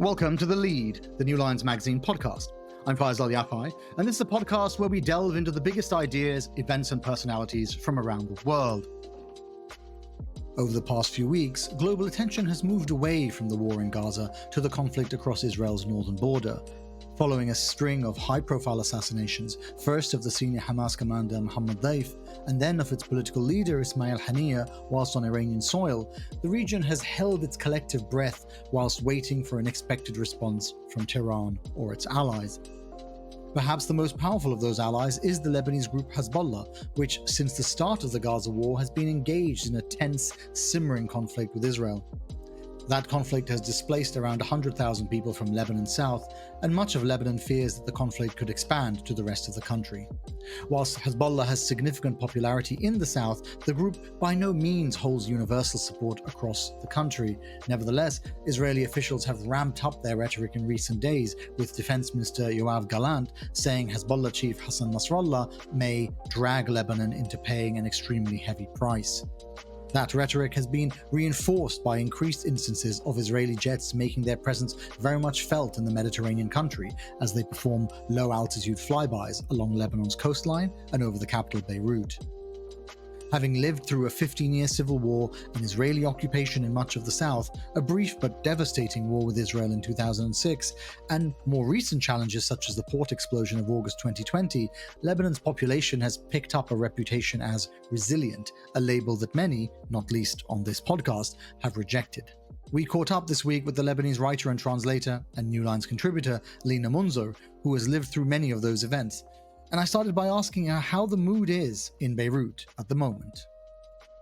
Welcome to The Lead, the New Lines magazine podcast. I'm Faysal Itani, and this is a podcast where we delve into the biggest ideas, events, and personalities from around the world. Over the past few weeks, global attention has moved away from the war in Gaza to the conflict across Israel's northern border. Following a string of high-profile assassinations, first of the senior Hamas commander Mohammed Deif, and then of its political leader Ismail Haniyeh whilst on Iranian soil, the region has held its collective breath whilst waiting for an expected response from Tehran or its allies. Perhaps the most powerful of those allies is the Lebanese group Hezbollah, which since the start of the Gaza war has been engaged in a tense, simmering conflict with Israel. That conflict has displaced around 100,000 people from Lebanon south, and much of Lebanon fears that the conflict could expand to the rest of the country. Whilst Hezbollah has significant popularity in the south, the group by no means holds universal support across the country. Nevertheless, Israeli officials have ramped up their rhetoric in recent days, with Defense Minister Yoav Gallant saying Hezbollah chief Hassan Nasrallah may drag Lebanon into paying an extremely heavy price. That rhetoric has been reinforced by increased instances of Israeli jets making their presence very much felt in the Mediterranean country as they perform low-altitude flybys along Lebanon's coastline and over the capital Beirut. Having lived through a 15-year civil war, an Israeli occupation in much of the south, a brief but devastating war with Israel in 2006, and more recent challenges such as the port explosion of August 2020, Lebanon's population has picked up a reputation as resilient, a label that many, not least on this podcast, have rejected. We caught up this week with the Lebanese writer and translator and New Lines contributor Lina Mounzer, who has lived through many of those events. And I started by asking her how the mood is in Beirut at the moment.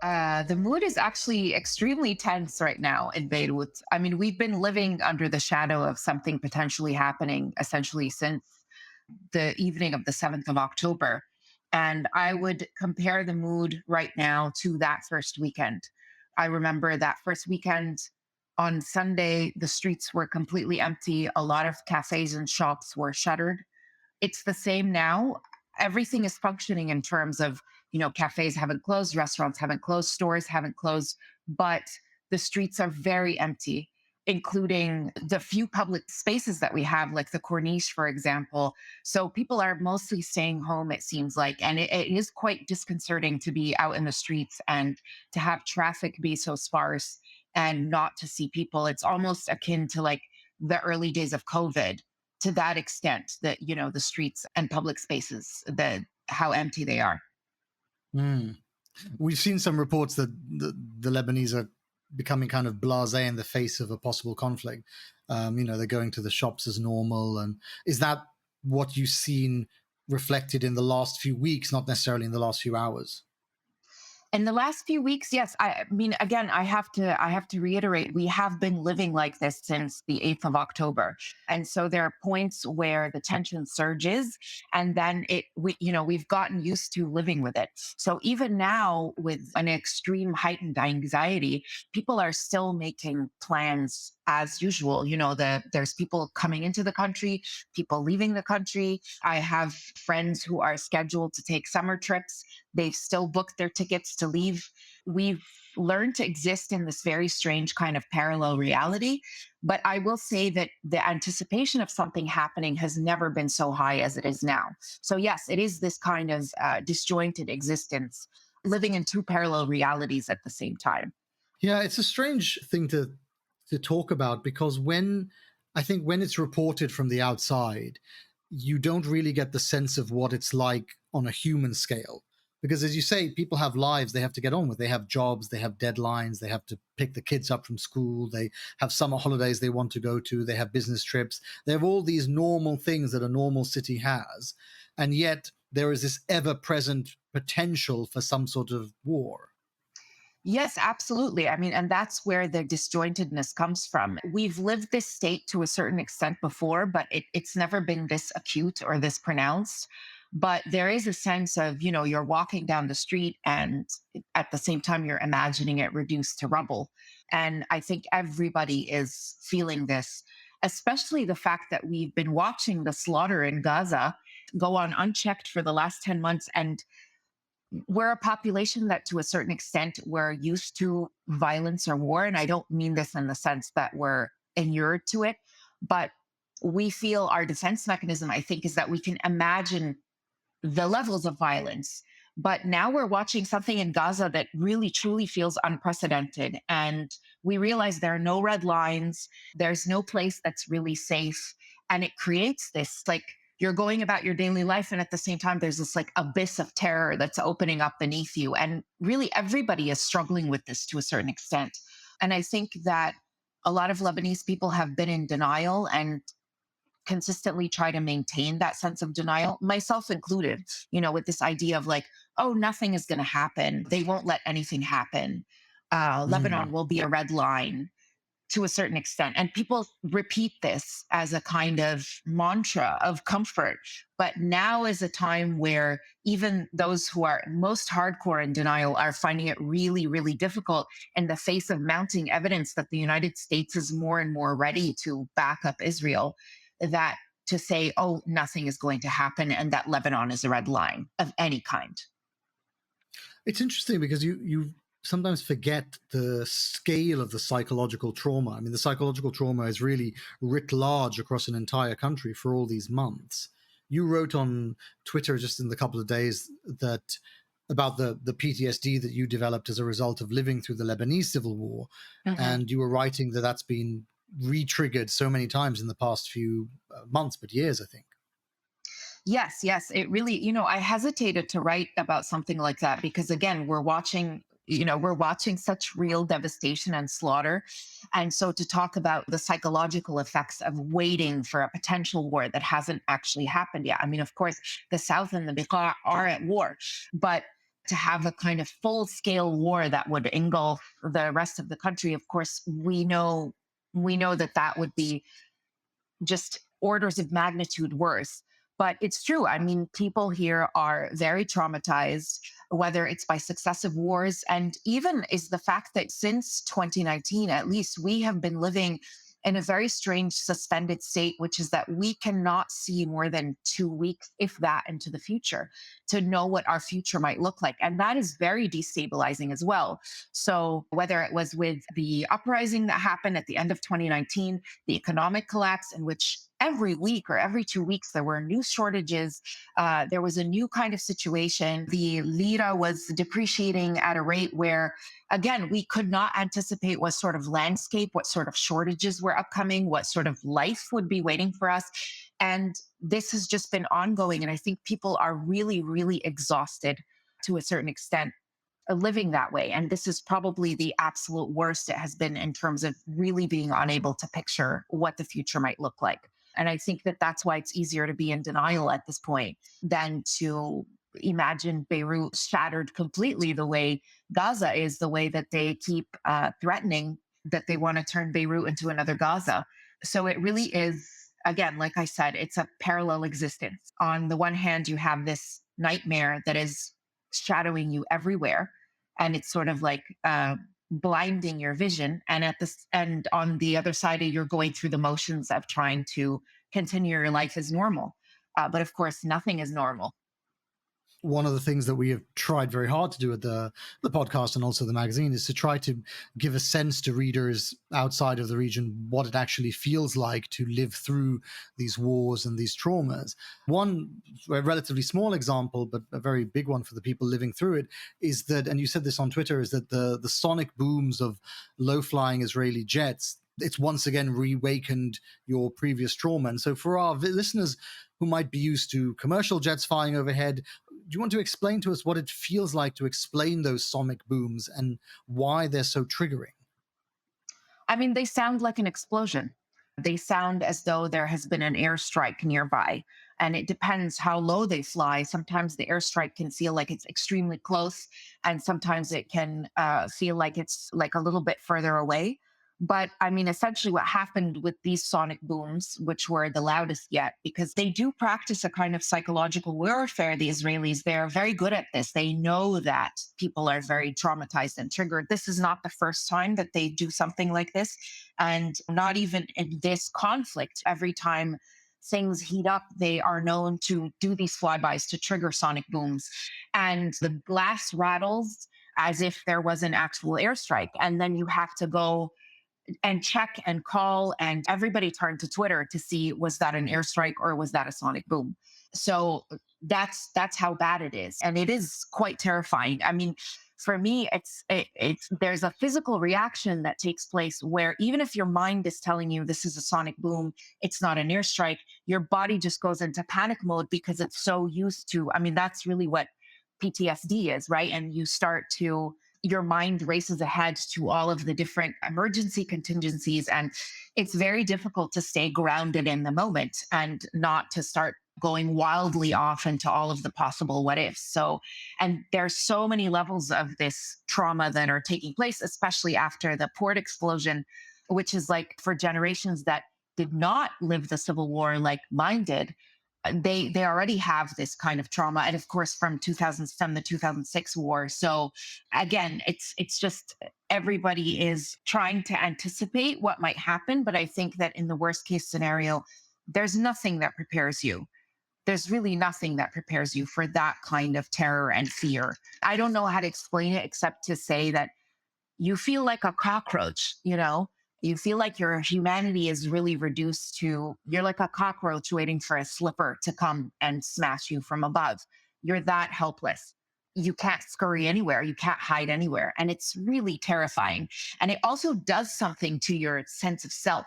The mood is actually extremely tense right now in Beirut. I mean, we've been living under the shadow of something potentially happening essentially since the evening of the 7th of October. And I would compare the mood right now to that first weekend. I remember that first weekend on Sunday, the streets were completely empty. A lot of cafes and shops were shuttered. It's the same now. Everything is functioning in terms of, cafes haven't closed, restaurants haven't closed, stores haven't closed, but the streets are very empty, including the few public spaces that we have, like the Corniche, for example. So people are mostly staying home, it seems like, and it is quite disconcerting to be out in the streets and to have traffic be so sparse and not to see people. It's almost akin to like the early days of COVID, to that extent that, the streets and public spaces, how empty they are. We've seen some reports that the Lebanese are becoming kind of blasé in the face of a possible conflict. They're going to the shops as normal. And is that what you've seen reflected in the last few weeks, not necessarily in the last few hours? In the last few weeks, yes. I mean, again, I have to reiterate, we have been living like this since the 8th of October. And so there are points where the tension surges and then we've gotten used to living with it. So even now with an extreme heightened anxiety, people are still making plans as usual. There's people coming into the country, people leaving the country. I have friends who are scheduled to take summer trips. They've still booked their tickets to leave. We've learned to exist in this very strange kind of parallel reality. But I will say that the anticipation of something happening has never been so high as it is now. So yes, it is this kind of disjointed existence, living in two parallel realities at the same time. Yeah, it's a strange thing to talk about, because when it's reported from the outside, you don't really get the sense of what it's like on a human scale. Because as you say, people have lives they have to get on with. They have jobs, they have deadlines, they have to pick the kids up from school, they have summer holidays they want to go to, they have business trips. They have all these normal things that a normal city has. And yet there is this ever-present potential for some sort of war. Yes, absolutely. I mean, and that's where the disjointedness comes from. We've lived this state to a certain extent before, but it's never been this acute or this pronounced. But there is a sense of, you're walking down the street and at the same time, you're imagining it reduced to rubble. And I think everybody is feeling this, especially the fact that we've been watching the slaughter in Gaza go on unchecked for the last 10 months. And we're a population that to a certain extent we're used to violence or war. And I don't mean this in the sense that we're inured to it, But we feel our defense mechanism, I think, is that we can imagine the levels of violence. But now we're watching something in Gaza that really truly feels unprecedented. And we realize there are no red lines, there's no place that's really safe. And it creates this like you're going about your daily life. And at the same time, there's this like abyss of terror that's opening up beneath you. And really, everybody is struggling with this to a certain extent. And I think that a lot of Lebanese people have been in denial and consistently try to maintain that sense of denial, myself included, with this idea of like, oh, nothing is going to happen. They won't let anything happen. Lebanon Mm. will be a red line to a certain extent. And people repeat this as a kind of mantra of comfort. But now is a time where even those who are most hardcore in denial are finding it really, really difficult in the face of mounting evidence that the United States is more and more ready to back up Israel, that to say, oh, nothing is going to happen and that Lebanon is a red line of any kind. It's interesting because you sometimes forget the scale of the psychological trauma. I mean, the psychological trauma is really writ large across an entire country for all these months. You wrote on Twitter just in the couple of days that about the PTSD that you developed as a result of living through the Lebanese civil war, Mhm. and you were writing that that's been re-triggered so many times in the past few months, but years, I think. Yes, yes. It really, I hesitated to write about something like that because again, we're watching such real devastation and slaughter. And so to talk about the psychological effects of waiting for a potential war that hasn't actually happened yet. I mean, of course, the South and the Biqa are at war, but to have a kind of full scale war that would engulf the rest of the country, of course, we know that that would be just orders of magnitude worse. But it's true. I mean, people here are very traumatized, whether it's by successive wars, and even is the fact that since 2019, at least, we have been living in a very strange suspended state, which is that we cannot see more than 2 weeks, if that, into the future to know what our future might look like. And that is very destabilizing as well. So, whether it was with the uprising that happened at the end of 2019, the economic collapse, in which every week or every 2 weeks there were new shortages. There was a new kind of situation. The lira was depreciating at a rate where, again, we could not anticipate what sort of landscape, what sort of shortages were upcoming, what sort of life would be waiting for us. And this has just been ongoing. And I think people are really, really exhausted to a certain extent living that way. And this is probably the absolute worst it has been in terms of really being unable to picture what the future might look like. And I think that that's why it's easier to be in denial at this point than to imagine Beirut shattered completely the way Gaza is, the way that they keep threatening that they want to turn Beirut into another Gaza. So it really is, again, like I said, it's a parallel existence. On the one hand, you have this nightmare that is shadowing you everywhere, and it's sort of like blinding your vision. And at this, and on the other side, you're going through the motions of trying to continue your life as normal. But of course, nothing is normal. One of the things that we have tried very hard to do at the podcast and also the magazine is to try to give a sense to readers outside of the region what it actually feels like to live through these wars and these traumas. One a relatively small example, but a very big one for the people living through it, is that, and you said this on Twitter, is that the sonic booms of low-flying Israeli jets, it's once again reawakened your previous trauma. And so for our listeners who might be used to commercial jets flying overhead, do you want to explain to us what it feels like to explain those sonic booms and why they're so triggering? I mean, they sound like an explosion. They sound as though there has been an airstrike nearby. And it depends how low they fly. Sometimes the airstrike can feel like it's extremely close, and sometimes it can feel like it's like a little bit further away. But I mean, essentially, what happened with these sonic booms, which were the loudest yet, because they do practice a kind of psychological warfare, the Israelis, they're very good at this. They know that people are very traumatized and triggered. This is not the first time that they do something like this. And not even in this conflict, every time things heat up, they are known to do these flybys to trigger sonic booms. And the glass rattles as if there was an actual airstrike. And then you have to go and check and call, and everybody turned to Twitter to see, was that an airstrike or was that a sonic boom? So that's how bad it is, and it is quite terrifying. I mean, for me, it's there's a physical reaction that takes place where even if your mind is telling you this is a sonic boom, it's not an airstrike, your body just goes into panic mode because it's so used to. I mean, that's really what PTSD is, right? And you start to, your mind races ahead to all of the different emergency contingencies. And it's very difficult to stay grounded in the moment and not to start going wildly off into all of the possible what ifs. So, and there's so many levels of this trauma that are taking place, especially after the port explosion, which is like for generations that did not live the Civil War like mine did, they already have this kind of trauma, and of course from 2007 the 2006 war. So again, it's just everybody is trying to anticipate what might happen, but I think that in the worst case scenario, there's nothing that prepares you. There's really nothing that prepares you for that kind of terror and fear. I don't know how to explain it except to say that you feel like a cockroach, you know? You feel like your humanity is really reduced to, you're like a cockroach waiting for a slipper to come and smash you from above. You're that helpless. You can't scurry anywhere. You can't hide anywhere. And it's really terrifying. And it also does something to your sense of self,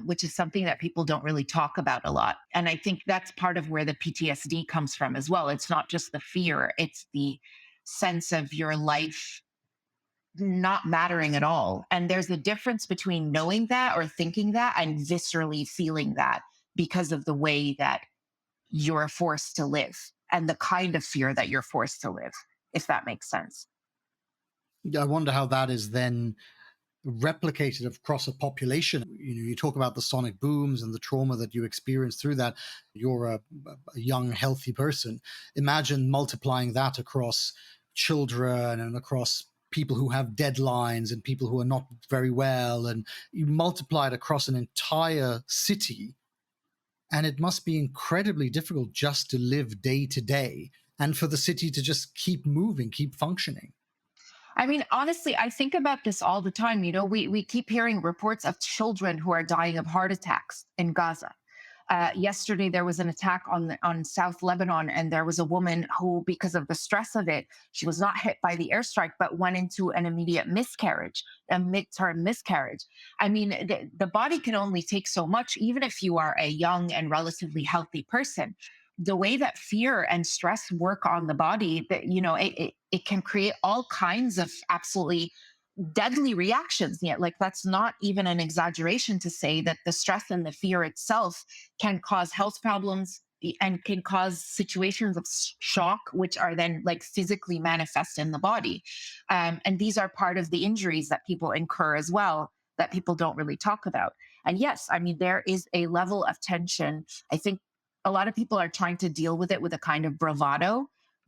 which is something that people don't really talk about a lot. And I think that's part of where the PTSD comes from as well. It's not just the fear, it's the sense of your life not mattering at all. And there's a difference between knowing that or thinking that and viscerally feeling that because of the way that you're forced to live and the kind of fear that you're forced to live, if that makes sense. I wonder how that is then replicated across a population. You talk about the sonic booms and the trauma that you experience through that. You're a young, healthy person. Imagine multiplying that across children and across people who have deadlines and people who are not very well, and you multiply it across an entire city, and it must be incredibly difficult just to live day to day and for the city to just keep moving, keep functioning. I mean, honestly, I think about this all the time. You know, we keep hearing reports of children who are dying of heart attacks in Gaza. Yesterday, there was an attack on South Lebanon, and there was a woman who, because of the stress of it, she was not hit by the airstrike, but went into an immediate miscarriage, a midterm miscarriage. I mean, the body can only take so much, even if you are a young and relatively healthy person. The way that fear and stress work on the body, that it can create all kinds of absolutely deadly reactions. Yet, like, that's not even an exaggeration to say that the stress and the fear itself can cause health problems and can cause situations of shock, which are then like physically manifest in the body. And these are part of the injuries that people incur as well, that people don't really talk about. And yes, I mean, there is a level of tension. I think a lot of people are trying to deal with it with a kind of bravado.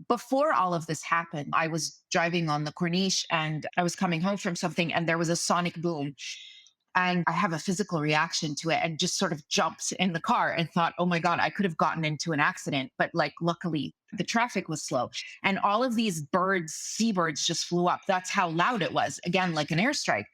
Before all of this happened, I was driving on the Corniche and I was coming home from something, and there was a sonic boom. And I have a physical reaction to it and just sort of jumped in the car and thought, oh my God, I could have gotten into an accident. But like, luckily, the traffic was slow. And all of these birds, seabirds just flew up. That's how loud it was. Again, like an airstrike.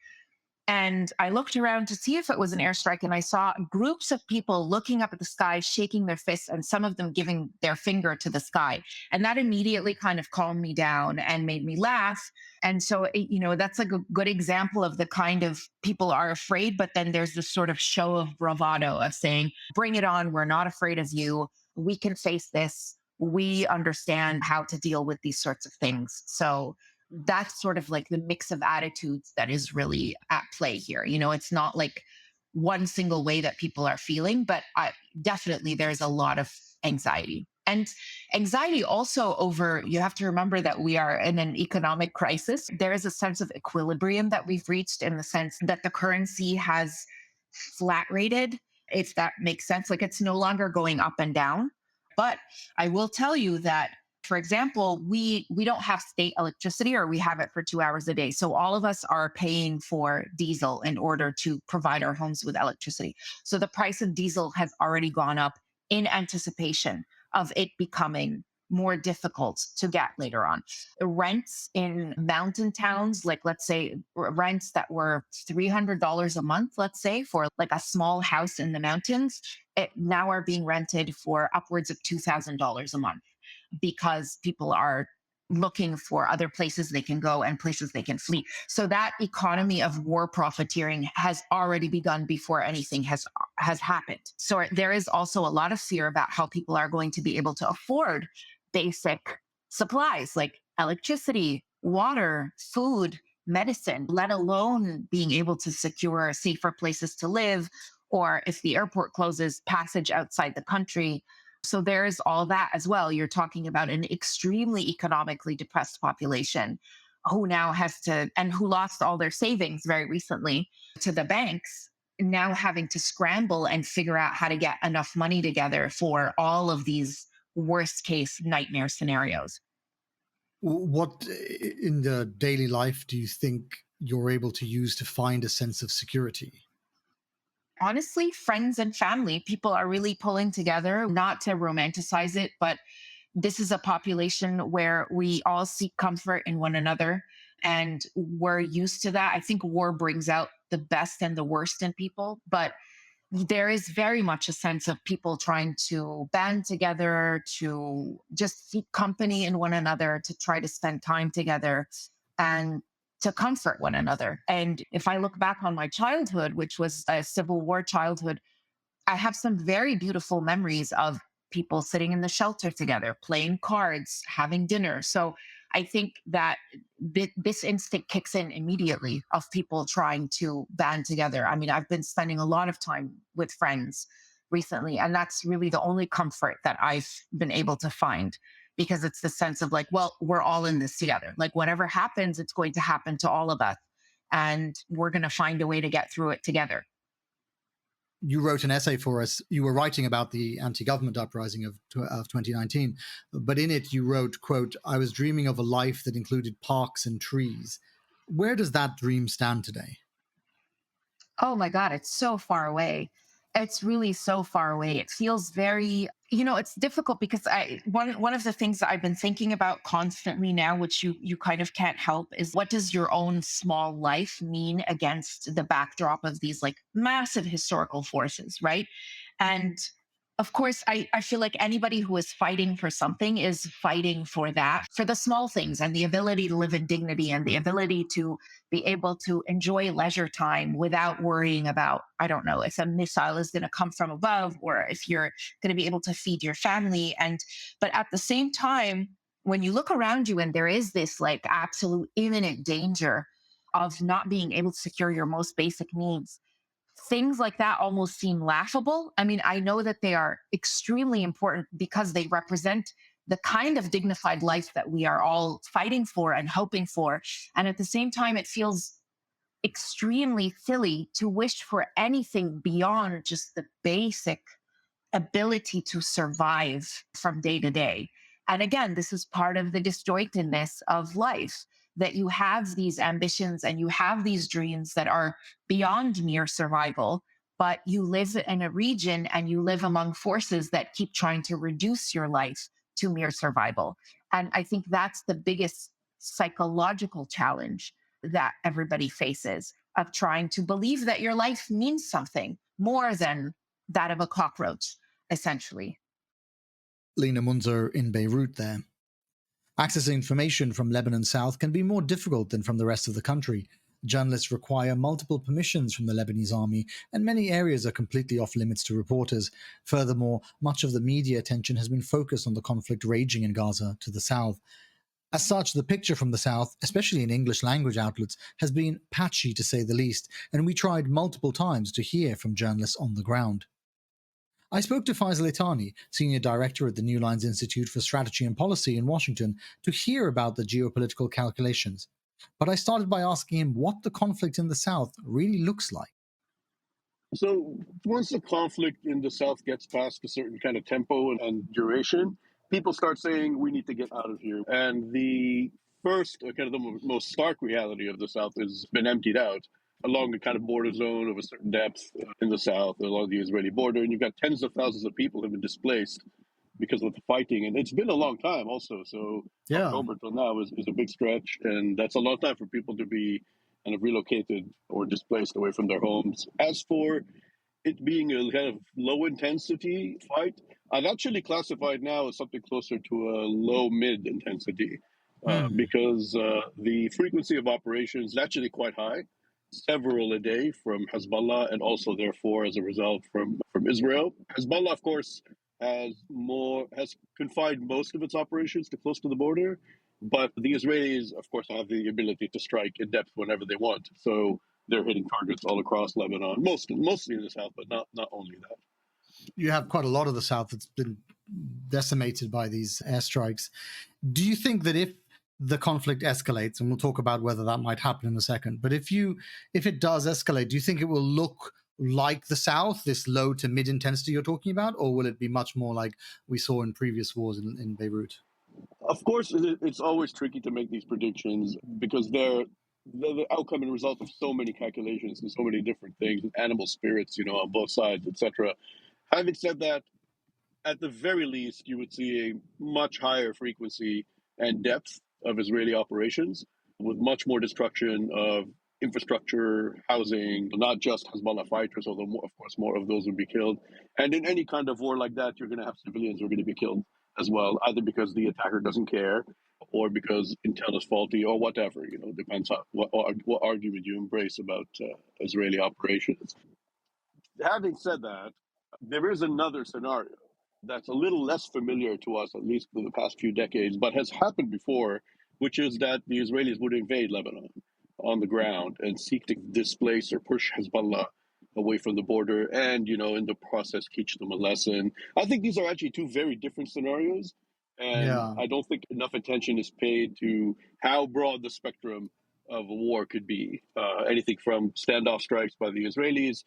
And I looked around to see if it was an airstrike, and I saw groups of people looking up at the sky, shaking their fists, and some of them giving their finger to the sky. And that immediately kind of calmed me down and made me laugh. And so, that's like a good example of the kind of people are afraid, but then there's this sort of show of bravado of saying, bring it on. We're not afraid of you. We can face this. We understand how to deal with these sorts of things. So, that's sort of like the mix of attitudes that is really at play here. It's not like one single way that people are feeling, but definitely there's a lot of anxiety. And anxiety also over, you have to remember that we are in an economic crisis. There is a sense of equilibrium that we've reached, in the sense that the currency has flat rated, if that makes sense. Like, it's no longer going up and down. But I will tell you that, for example, we don't have state electricity, or we have it for 2 hours a day. So all of us are paying for diesel in order to provide our homes with electricity. So the price of diesel has already gone up in anticipation of it becoming more difficult to get later on. Rents in mountain towns, like let's say rents that were $300 a month, let's say for like a small house in the mountains, it now are being rented for upwards of $2,000 a month because people are looking for other places they can go and places they can flee. So that economy of war profiteering has already begun before anything has happened. So there is also a lot of fear about how people are going to be able to afford basic supplies like electricity, water, food, medicine, let alone being able to secure safer places to live, or if the airport closes, passage outside the country. So there's all that as well. You're talking about an extremely economically depressed population who now has to, and who lost all their savings very recently to the banks, now having to scramble and figure out how to get enough money together for all of these worst case nightmare scenarios. What in the daily life do you think you're able to use to find a sense of security? Honestly, friends and family, people are really pulling together, not to romanticize it, but this is a population where we all seek comfort in one another and we're used to that. I think war brings out the best and the worst in people, but there is very much a sense of people trying to band together, to just seek company in one another, to try to spend time together and to comfort one another. And if I look back on my childhood, which was a Civil War childhood, I have some very beautiful memories of people sitting in the shelter together, playing cards, having dinner. So I think that this instinct kicks in immediately of people trying to band together. I mean, I've been spending a lot of time with friends recently, and that's really the only comfort that I've been able to find because it's the sense of like, well, we're all in this together. Like, whatever happens, it's going to happen to all of us, and we're going to find a way to get through it together. You wrote an essay for us. You were writing about the anti-government uprising of 2019, but in it you wrote, quote, "I was dreaming of a life that included parks and trees." Where does that dream stand today? Oh my God, it's so far away. It's really so far away. It feels very, it's difficult because one of the things that I've been thinking about constantly now, which you kind of can't help, is what does your own small life mean against the backdrop of these like massive historical forces, right? And of course, I feel like anybody who is fighting for something is fighting for that, for the small things and the ability to live in dignity and the ability to be able to enjoy leisure time without worrying about, I don't know, if a missile is going to come from above or if you're going to be able to feed your family. But at the same time, when you look around you and there is this like absolute imminent danger of not being able to secure your most basic needs, things like that almost seem laughable. I mean, I know that they are extremely important because they represent the kind of dignified life that we are all fighting for and hoping for. And at the same time, it feels extremely silly to wish for anything beyond just the basic ability to survive from day to day. And again, this is part of the disjointedness of life, that you have these ambitions and you have these dreams that are beyond mere survival, but you live in a region and you live among forces that keep trying to reduce your life to mere survival. And I think that's the biggest psychological challenge that everybody faces, of trying to believe that your life means something more than that of a cockroach, essentially. Lina Mounzer in Beirut there. Accessing information from Lebanon South can be more difficult than from the rest of the country. Journalists require multiple permissions from the Lebanese army, and many areas are completely off limits to reporters. Furthermore, much of the media attention has been focused on the conflict raging in Gaza to the south. As such, the picture from the south, especially in English language outlets, has been patchy to say the least, and we tried multiple times to hear from journalists on the ground. I spoke to Faysal Itani, Senior Director at the New Lines Institute for Strategy and Policy in Washington, to hear about the geopolitical calculations. But I started by asking him what the conflict in the South really looks like. So once the conflict in the South gets past a certain kind of tempo and duration, people start saying we need to get out of here. And the first, kind of the most stark reality of the South has been emptied out along the kind of border zone of a certain depth in the South, along the Israeli border. And you've got tens of thousands of people who have been displaced because of the fighting. And it's been a long time also. So Yeah. October till now is a big stretch. And that's a long time for people to be kind of relocated or displaced away from their homes. As for it being a kind of low intensity fight, I've actually classified now as something closer to a low mid intensity because the frequency of operations is actually quite high, several a day from Hezbollah, and also therefore as a result from Israel. Hezbollah, of course, has confined most of its operations to close to the border, but the Israelis, of course, have the ability to strike in depth whenever they want. So they're hitting targets all across Lebanon, mostly in the south, but not only that. You have quite a lot of the south that's been decimated by these airstrikes. Do you think that if the conflict escalates, and we'll talk about whether that might happen in a second, but if it does escalate, do you think it will look like the south, this low to mid intensity you're talking about, or will it be much more like we saw in previous wars in Beirut? Of course, it's always tricky to make these predictions because they're the outcome and result of so many calculations and so many different things, animal spirits, on both sides, etc. Having said that, at the very least, you would see a much higher frequency and depth of Israeli operations with much more destruction of infrastructure, housing, not just Hezbollah fighters, although, of course, more of those would be killed. And in any kind of war like that, you're going to have civilians who are going to be killed as well, either because the attacker doesn't care or because intel is faulty or whatever. Depends on what argument you embrace about Israeli operations. Having said that, there is another scenario that's a little less familiar to us, at least for the past few decades, but has happened before, which is that the Israelis would invade Lebanon on the ground and seek to displace or push Hezbollah away from the border and, in the process, teach them a lesson. I think these are actually two very different scenarios. And I don't think enough attention is paid to how broad the spectrum of a war could be. Anything from standoff strikes by the Israelis,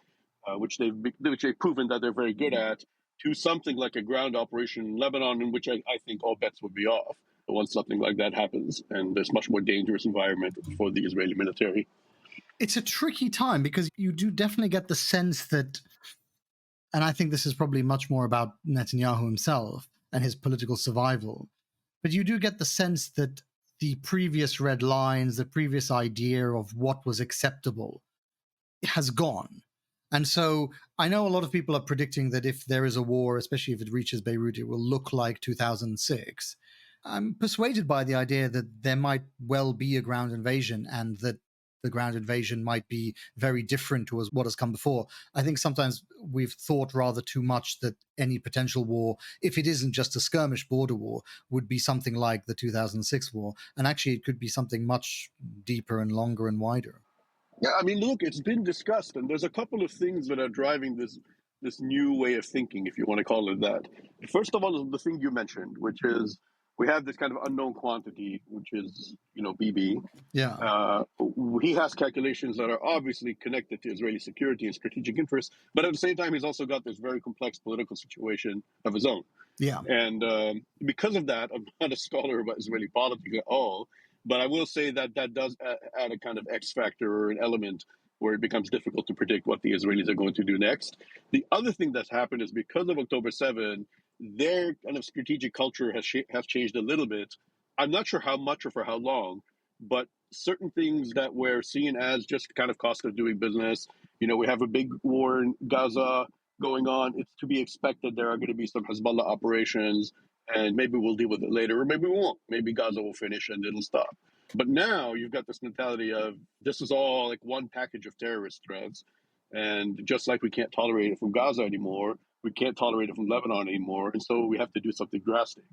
which they've proven that they're very good at, to something like a ground operation in Lebanon, in which I think all bets would be off once something like that happens. And there's much more dangerous environment for the Israeli military. It's a tricky time because you do definitely get the sense that, and I think this is probably much more about Netanyahu himself and his political survival, but you do get the sense that the previous red lines, the previous idea of what was acceptable has gone. And so I know a lot of people are predicting that if there is a war, especially if it reaches Beirut, it will look like 2006. I'm persuaded by the idea that there might well be a ground invasion and that the ground invasion might be very different to what has come before. I think sometimes we've thought rather too much that any potential war, if it isn't just a skirmish border war, would be something like the 2006 war. And actually, it could be something much deeper and longer and wider. Yeah, I mean, look, it's been discussed, and there's a couple of things that are driving this new way of thinking, if you want to call it that. First of all, is the thing you mentioned, which is we have this kind of unknown quantity, which is BB. Yeah. He has calculations that are obviously connected to Israeli security and strategic interests, but at the same time, he's also got this very complex political situation of his own. Yeah. And because of that, I'm not a scholar about Israeli politics at all. But I will say that does add a kind of X factor or an element where it becomes difficult to predict what the Israelis are going to do next. The other thing that's happened is because of October 7, their kind of strategic culture has changed a little bit. I'm not sure how much or for how long, but certain things that were seen as just kind of cost of doing business. We have a big war in Gaza going on. It's to be expected there are going to be some Hezbollah operations, and maybe we'll deal with it later, or maybe we won't. Maybe Gaza will finish and it'll stop. But now you've got this mentality of this is all like one package of terrorist threats. And just like we can't tolerate it from Gaza anymore, we can't tolerate it from Lebanon anymore. And so we have to do something drastic.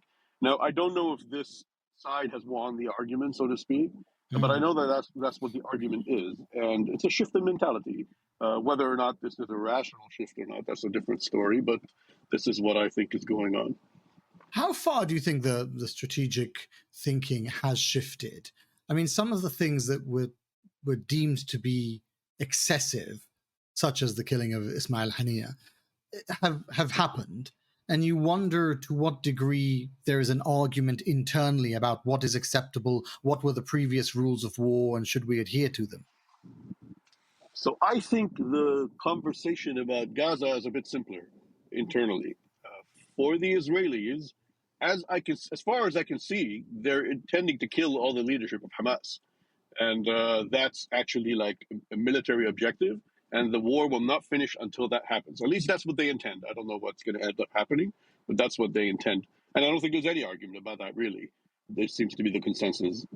Now, I don't know if this side has won the argument, so to speak, but I know that that's what the argument is. And it's a shift in mentality. Whether or not this is a rational shift or not, that's a different story. But this is what I think is going on. How far do you think the strategic thinking has shifted? I mean, some of the things that were deemed to be excessive, such as the killing of Ismail Haniyeh, have happened. And you wonder to what degree there is an argument internally about what is acceptable, what were the previous rules of war, and should we adhere to them? So I think the conversation about Gaza is a bit simpler internally. for the Israelis, as far as I can see, they're intending to kill all the leadership of Hamas. And that's actually like a military objective. And the war will not finish until that happens. At least that's what they intend. I don't know what's going to end up happening, but that's what they intend. And I don't think there's any argument about that, really. There seems to be the consensus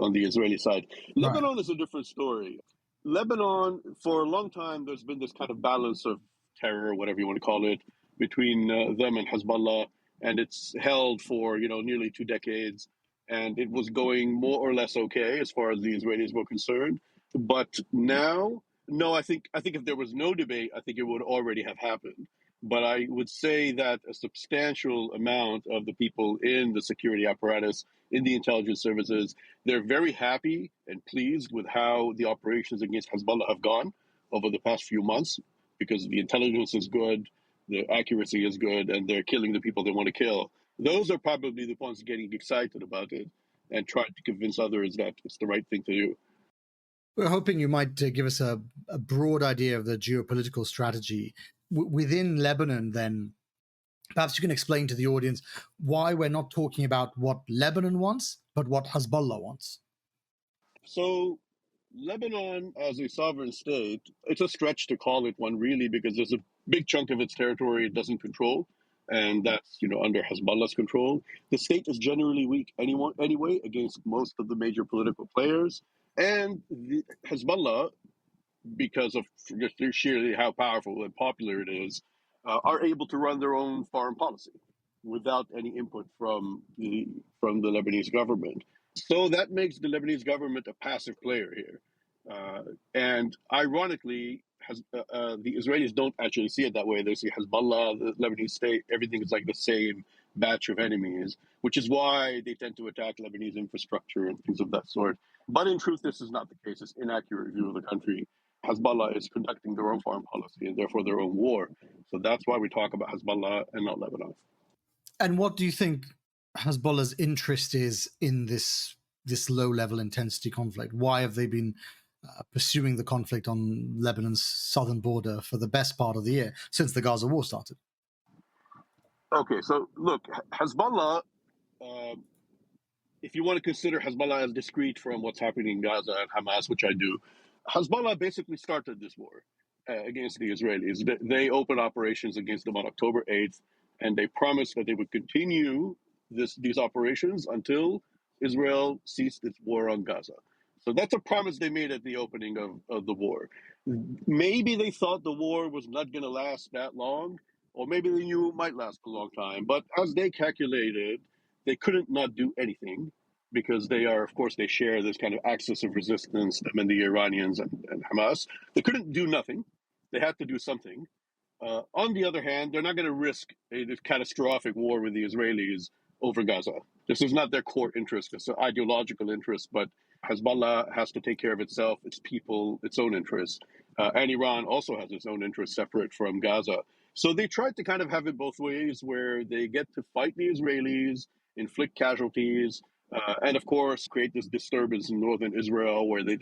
on the Israeli side. Right. Lebanon is a different story. Lebanon, for a long time, there's been this kind of balance of terror, whatever you want to call it, between them and Hezbollah. And it's held for, nearly 2 decades. And it was going more or less okay as far as the Israelis were concerned. But now, no, I think if there was no debate, I think it would already have happened. But I would say that a substantial amount of the people in the security apparatus, in the intelligence services, they're very happy and pleased with how the operations against Hezbollah have gone over the past few months, because the intelligence is good, the accuracy is good, and they're killing the people they want to kill. Those are probably the ones getting excited about it and trying to convince others that it's the right thing to do. We're hoping you might give us a broad idea of the geopolitical strategy within Lebanon. Then perhaps you can explain to the audience why we're not talking about what Lebanon wants, but what Hezbollah wants. So Lebanon, as a sovereign state, it's a stretch to call it one, really, because there's a big chunk of its territory it doesn't control, and that's under Hezbollah's control. The state is generally weak anyway against most of the major political players, and Hezbollah, because of just sheerly how powerful and popular it is, are able to run their own foreign policy without any input from the Lebanese government. So that makes the Lebanese government a passive player here. And ironically, the Israelis don't actually see it that way. They see Hezbollah, the Lebanese state, everything is like the same batch of enemies, which is why they tend to attack Lebanese infrastructure and things of that sort. But in truth, this is not the case. It's an inaccurate view of the country. Hezbollah is conducting their own foreign policy and therefore their own war. So that's why we talk about Hezbollah and not Lebanon. And what do you think Hezbollah's interest is in this low-level intensity conflict? Why have they been pursuing the conflict on Lebanon's southern border for the best part of the year, since the Gaza war started? Okay, so look, Hezbollah, if you want to consider Hezbollah as discrete from what's happening in Gaza and Hamas, which I do, Hezbollah basically started this war against the Israelis. They opened operations against them on October 8th, and they promised that they would continue these operations until Israel ceased its war on Gaza. So that's a promise they made at the opening of the war. Maybe they thought the war was not going to last that long, or maybe they knew it might last a long time. But as they calculated, they couldn't not do anything, because they share this kind of axis of resistance, them and the Iranians and Hamas. They couldn't do nothing. They had to do something. On the other hand, they're not going to risk a catastrophic war with the Israelis over Gaza. This is not their core interest. It's an ideological interest, but Hezbollah has to take care of itself, its people, its own interests. And Iran also has its own interests separate from Gaza. So they tried to kind of have it both ways, where they get to fight the Israelis, inflict casualties, and of course create this disturbance in northern Israel where they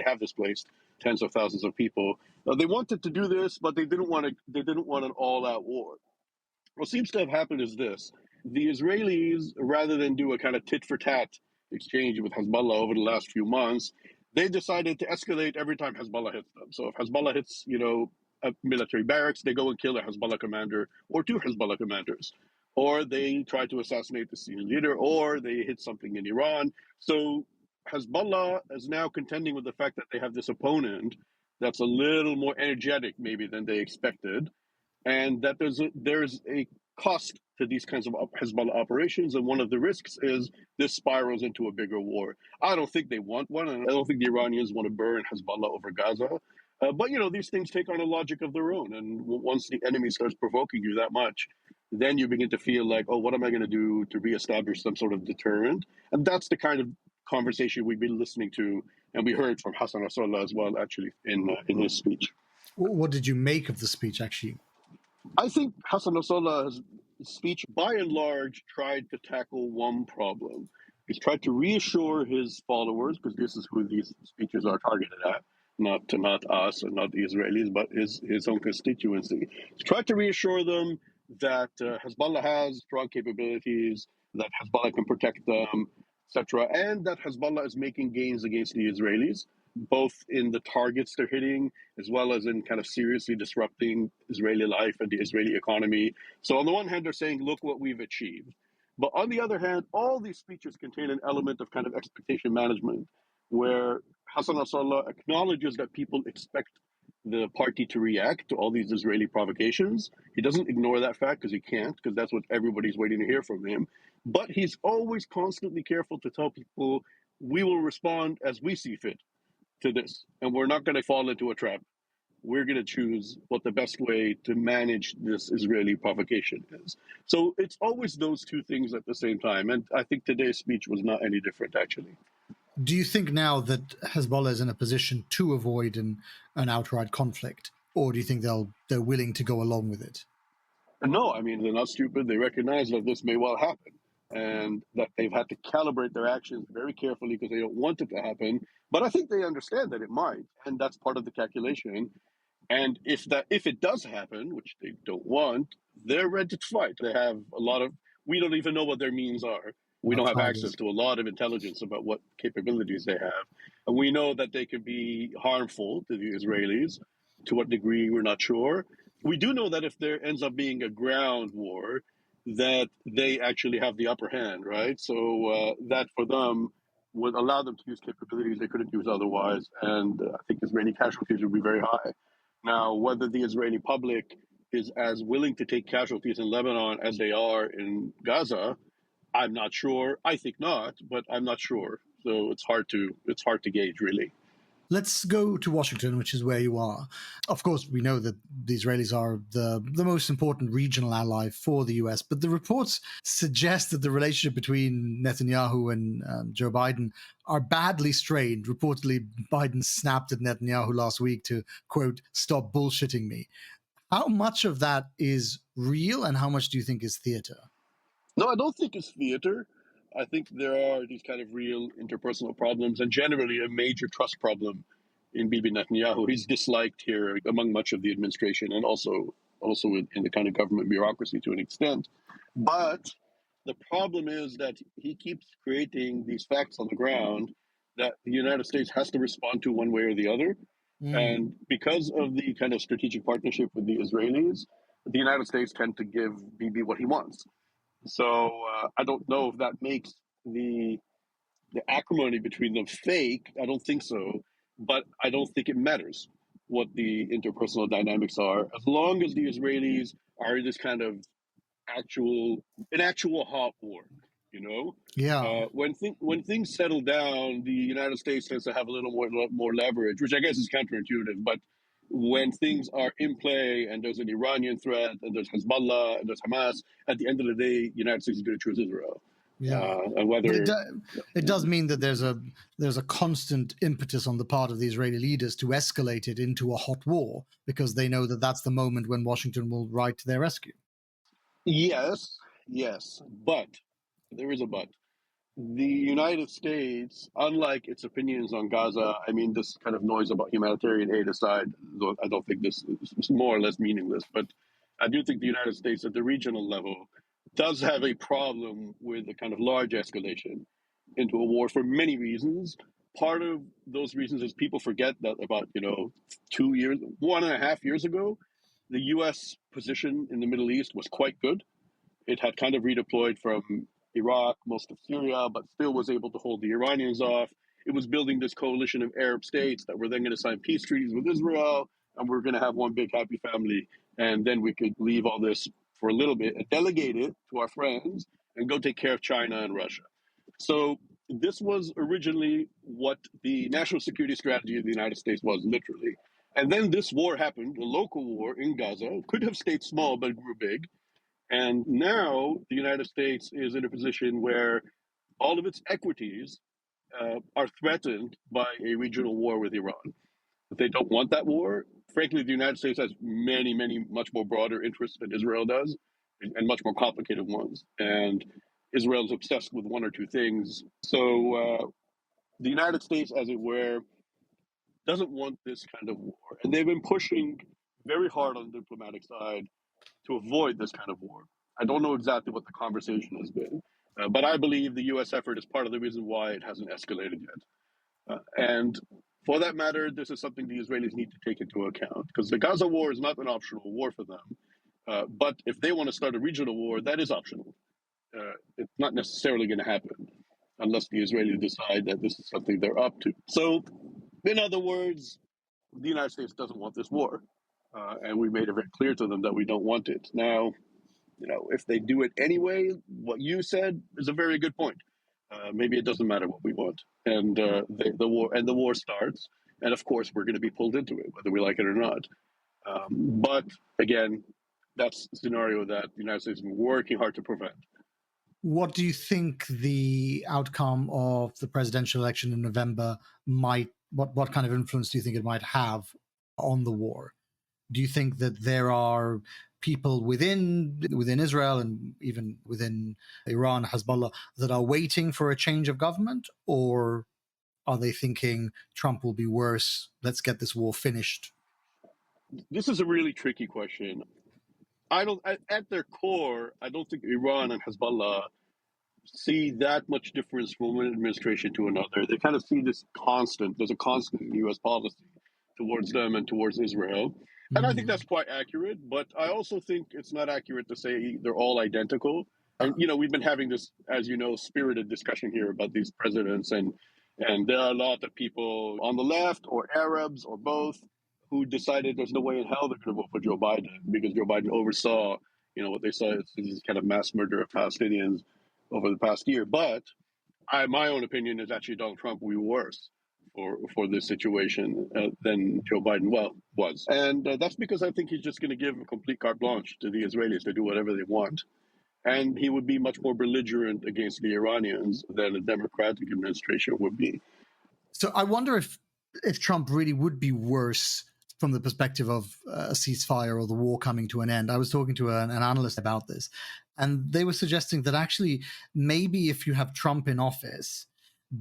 have displaced tens of thousands of people. They wanted to do this, but they didn't want an all-out war. What seems to have happened is this: the Israelis, rather than do a kind of tit-for-tat exchange with Hezbollah over the last few months, they decided to escalate every time Hezbollah hits them. So if Hezbollah hits, a military barracks, they go and kill a Hezbollah commander or 2 Hezbollah commanders. Or they try to assassinate the senior leader, or they hit something in Iran. So Hezbollah is now contending with the fact that they have this opponent that's a little more energetic maybe than they expected, and that there's a cost to these kinds of Hezbollah operations, and one of the risks is this spirals into a bigger war. I don't think they want one, and I don't think the Iranians want to burn Hezbollah over Gaza. But these things take on a logic of their own, and once the enemy starts provoking you that much, then you begin to feel like, oh, what am I going to do to reestablish some sort of deterrent? And that's the kind of conversation we've been listening to, and we heard from Hassan Nasrallah as well, actually, in his speech. What did you make of the speech, actually? I think Hassan Nasrallah's speech, by and large, tried to tackle one problem. He's tried to reassure his followers, because this is who these speeches are targeted at, not us and not the Israelis, but his own constituency. He's tried to reassure them that Hezbollah has strong capabilities, that Hezbollah can protect them, etc., and that Hezbollah is making gains against the Israelis, both in the targets they're hitting, as well as in kind of seriously disrupting Israeli life and the Israeli economy. So on the one hand, they're saying, look what we've achieved. But on the other hand, all these speeches contain an element of kind of expectation management, where Hassan Nasrallah acknowledges that people expect the party to react to all these Israeli provocations. He doesn't ignore that fact because he can't, because that's what everybody's waiting to hear from him. But he's always constantly careful to tell people, we will respond as we see fit to this, and we're not going to fall into a trap. We're going to choose what the best way to manage this Israeli provocation is. So it's always those two things at the same time. And I think today's speech was not any different, actually. Do you think now that Hezbollah is in a position to avoid an outright conflict, or do you think they're willing to go along with it? No, I mean, they're not stupid. They recognize that this may well happen and that they've had to calibrate their actions very carefully because they don't want it to happen. But I think they understand that it might, and that's part of the calculation. And if it does happen, which they don't want, they're ready to fight. They have a lot of, we don't even know what their means are. We don't have access to a lot of intelligence about what capabilities they have. And we know that they can be harmful to the Israelis. To what degree, we're not sure. We do know that if there ends up being a ground war, that they actually have the upper hand, right? So that for them would allow them to use capabilities they couldn't use otherwise. And I think Israeli casualties would be very high. Now, whether the Israeli public is as willing to take casualties in Lebanon as they are in Gaza, I'm not sure. I think not, but I'm not sure. So it's hard to gauge, really. Let's go to Washington, which is where you are. Of course, we know that the Israelis are the most important regional ally for the US, but the reports suggest that the relationship between Netanyahu and Joe Biden are badly strained. Reportedly, Biden snapped at Netanyahu last week to, quote, stop bullshitting me. How much of that is real, and how much do you think is theater? No, I don't think it's theater. I think there are these kind of real interpersonal problems and generally a major trust problem in Bibi Netanyahu. He's disliked here among much of the administration and also in the kind of government bureaucracy to an extent. But the problem is that he keeps creating these facts on the ground that the United States has to respond to one way or the other. And because of the kind of strategic partnership with the Israelis, the United States tend to give Bibi what he wants. So I don't know if that makes the acrimony between them fake. I don't think so, but I don't think it matters what the interpersonal dynamics are, as long as the Israelis are in this kind of actual hot war. You know, when things settle down, the United States tends to have a little more leverage, which I guess is counterintuitive, but when things are in play and there's an Iranian threat and there's Hezbollah and there's Hamas, at the end of the day, the United States is going to choose Israel. And whether it does mean that there's a constant impetus on the part of the Israeli leaders to escalate it into a hot war because they know that that's the moment when Washington will ride to their rescue. Yes, but there is a but. The United States, unlike its opinions on Gaza, I mean, this kind of noise about humanitarian aid aside, though I don't think this is more or less meaningless, but I do think the United States at the regional level does have a problem with a kind of large escalation into a war for many reasons. Part of those reasons is people forget that about, 1.5 years ago, the U.S. position in the Middle East was quite good. It had kind of redeployed from Iraq, most of Syria, but still was able to hold the Iranians off. It was building this coalition of Arab states that were then going to sign peace treaties with Israel, and we're going to have one big happy family. And then we could leave all this for a little bit and delegate it to our friends and go take care of China and Russia. So this was originally what the national security strategy of the United States was, literally. And then this war happened, a local war in Gaza. Could have stayed small, but grew big. And now the United States is in a position where all of its equities are threatened by a regional war with Iran. If they don't want that war, frankly, the United States has many, much more broader interests than Israel does, and much more complicated ones. And Israel is obsessed with one or two things. So the United States, as it were, doesn't want this kind of war. And they've been pushing very hard on the diplomatic side to avoid this kind of war. I don't know exactly what the conversation has been, but I believe the U.S. effort is part of the reason why it hasn't escalated yet. And for that matter, this is something the Israelis need to take into account, because the Gaza war is not an optional war for them. But if they want to start a regional war, that is optional. It's not necessarily going to happen unless the Israelis decide that this is something they're up to. So, in other words, the United States doesn't want this war. And we made it very clear to them that we don't want it. Now, if they do it anyway, what you said is a very good point. Maybe it doesn't matter what we want, and the war starts, and of course we're going to be pulled into it, whether we like it or not. But again, that's a scenario that the United States has been working hard to prevent. What do you think the outcome of the presidential election in November might? What kind of influence do you think it might have on the war? Do you think that there are people within Israel and even within Iran, Hezbollah, that are waiting for a change of government, or are they thinking Trump will be worse? Let's get this war finished. This is a really tricky question. At their core, I don't think Iran and Hezbollah see that much difference from one administration to another. They kind of see there's a constant in U.S. policy towards them and towards Israel. And I think that's quite accurate, but I also think it's not accurate to say they're all identical. And, we've been having this, as you know, spirited discussion here about these presidents, and there are a lot of people on the left or Arabs or both who decided there's no way in hell they're going to vote for Joe Biden because Joe Biden oversaw, what they saw as this kind of mass murder of Palestinians over the past year. But my own opinion is actually Donald Trump will be worse for this situation than Joe Biden was. And that's because I think he's just going to give a complete carte blanche to the Israelis to do whatever they want. And he would be much more belligerent against the Iranians than a Democratic administration would be. So I wonder if Trump really would be worse from the perspective of a ceasefire or the war coming to an end. I was talking to an analyst about this, and they were suggesting that actually maybe if you have Trump in office,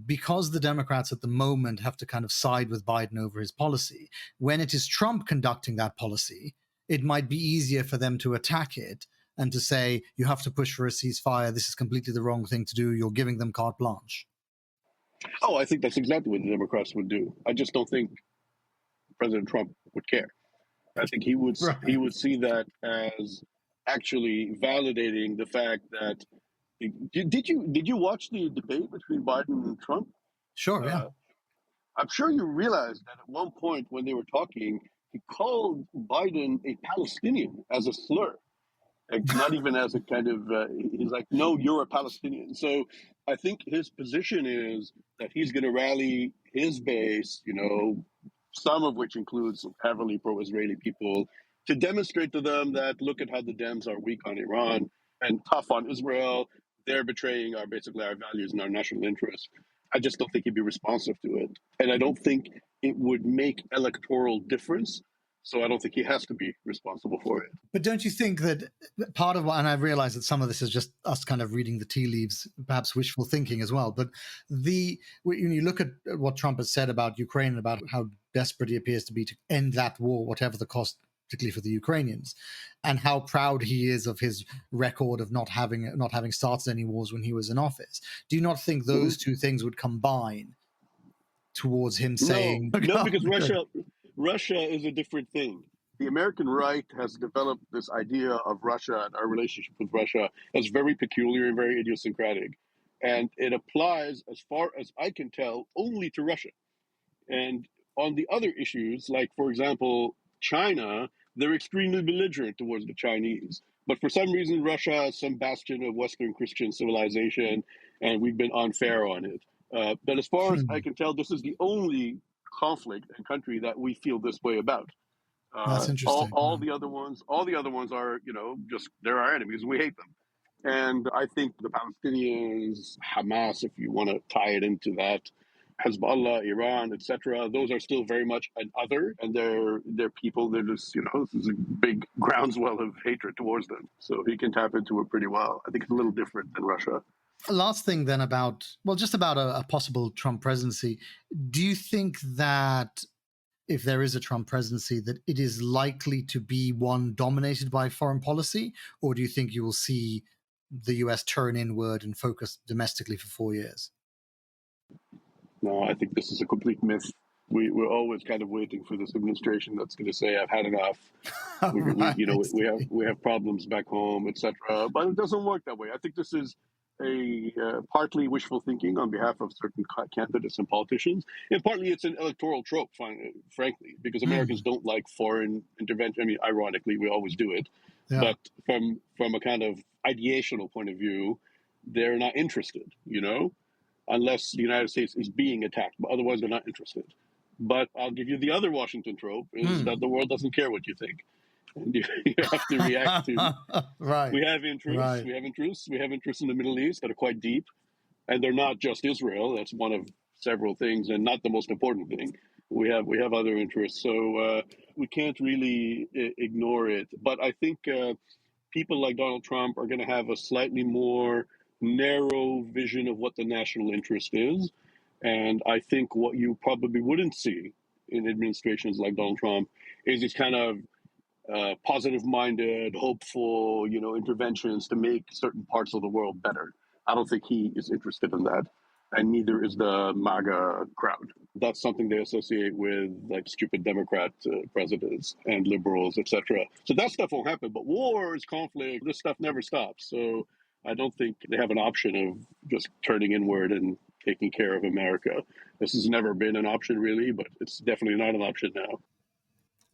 because the Democrats at the moment have to kind of side with Biden over his policy, when it is Trump conducting that policy, it might be easier for them to attack it and to say, you have to push for a ceasefire. This is completely the wrong thing to do. You're giving them carte blanche. Oh, I think that's exactly what the Democrats would do. I just don't think President Trump would care. I think he would see that as actually validating the fact that. Did you watch the debate between Biden and Trump? Sure, yeah. I'm sure you realized that at one point when they were talking, he called Biden a Palestinian as a slur, not even as a kind of. He's like, "No, you're a Palestinian." So I think his position is that he's going to rally his base, some of which includes heavily pro-Israeli people, to demonstrate to them that look at how the Dems are weak on Iran and tough on Israel. They're betraying our values and our national interests. I just don't think he'd be responsive to it. And I don't think it would make electoral difference. So I don't think he has to be responsible for it. But don't you think that part of what, and I realize that some of this is just us kind of reading the tea leaves, perhaps wishful thinking as well, but when you look at what Trump has said about Ukraine, about how desperate he appears to be to end that war, whatever the cost, particularly for the Ukrainians, and how proud he is of his record of not having started any wars when he was in office. Do you not think those two things would combine towards him saying... No, because Russia is a different thing. The American right has developed this idea of Russia and our relationship with Russia as very peculiar and very idiosyncratic. And it applies, as far as I can tell, only to Russia. And on the other issues, like, for example, China, they're extremely belligerent towards the Chinese. But for some reason, Russia is some bastion of Western Christian civilization, and we've been unfair on it. But as far as I can tell, this is the only conflict and country that we feel this way about. That's interesting. All the other ones are, just they're our enemies. We hate them. And I think the Palestinians, Hamas, if you want to tie it into that, Hezbollah, Iran, etc., those are still very much an other, and they're people. They're just, this is a big groundswell of hatred towards them. So he can tap into it pretty well. I think it's a little different than Russia. Last thing then about a possible Trump presidency. Do you think that if there is a Trump presidency, that it is likely to be one dominated by foreign policy? Or do you think you will see the US turn inward and focus domestically for 4 years? No, I think this is a complete myth. We're always kind of waiting for this administration that's going to say, "I've had enough." We have problems back home, etc. But it doesn't work that way. I think this is a partly wishful thinking on behalf of certain candidates and politicians, and partly it's an electoral trope, frankly, because Americans don't like foreign intervention. I mean, ironically, we always do it, but from a kind of ideational point of view, they're not interested, unless the United States is being attacked, but otherwise they're not interested. But I'll give you the other Washington trope, is that the world doesn't care what you think. And you have to react to. Right. We have interests. Right. We have interests. We have interests in the Middle East that are quite deep, and they're not just Israel. That's one of several things, and not the most important thing. We have other interests, so we can't really ignore it. But I think people like Donald Trump are going to have a slightly more narrow vision of what the national interest is, and I think what you probably wouldn't see in administrations like Donald Trump is this kind of positive-minded, hopeful, interventions to make certain parts of the world better. I don't think he is interested in that, and neither is the MAGA crowd. That's something they associate with like stupid Democrat presidents and liberals, etc. So that stuff won't happen. But wars, conflict, this stuff never stops. So I don't think they have an option of just turning inward and taking care of America. This has never been an option, really, but it's definitely not an option now.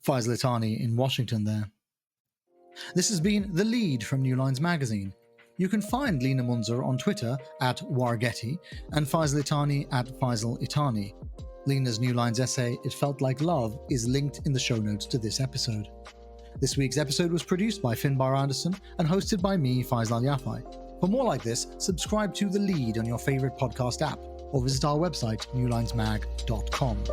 Faysal Itani in Washington there. This has been The Lead from New Lines magazine. You can find Lina Mounzer on Twitter @Wargeti and Faysal Itani @Faysal Itani. Lina's New Lines essay, It Felt Like Love, is linked in the show notes to this episode. This week's episode was produced by Finbar Anderson and hosted by me, Faysal Al Yafai. For more like this, subscribe to The Lead on your favorite podcast app or visit our website, newlinesmag.com.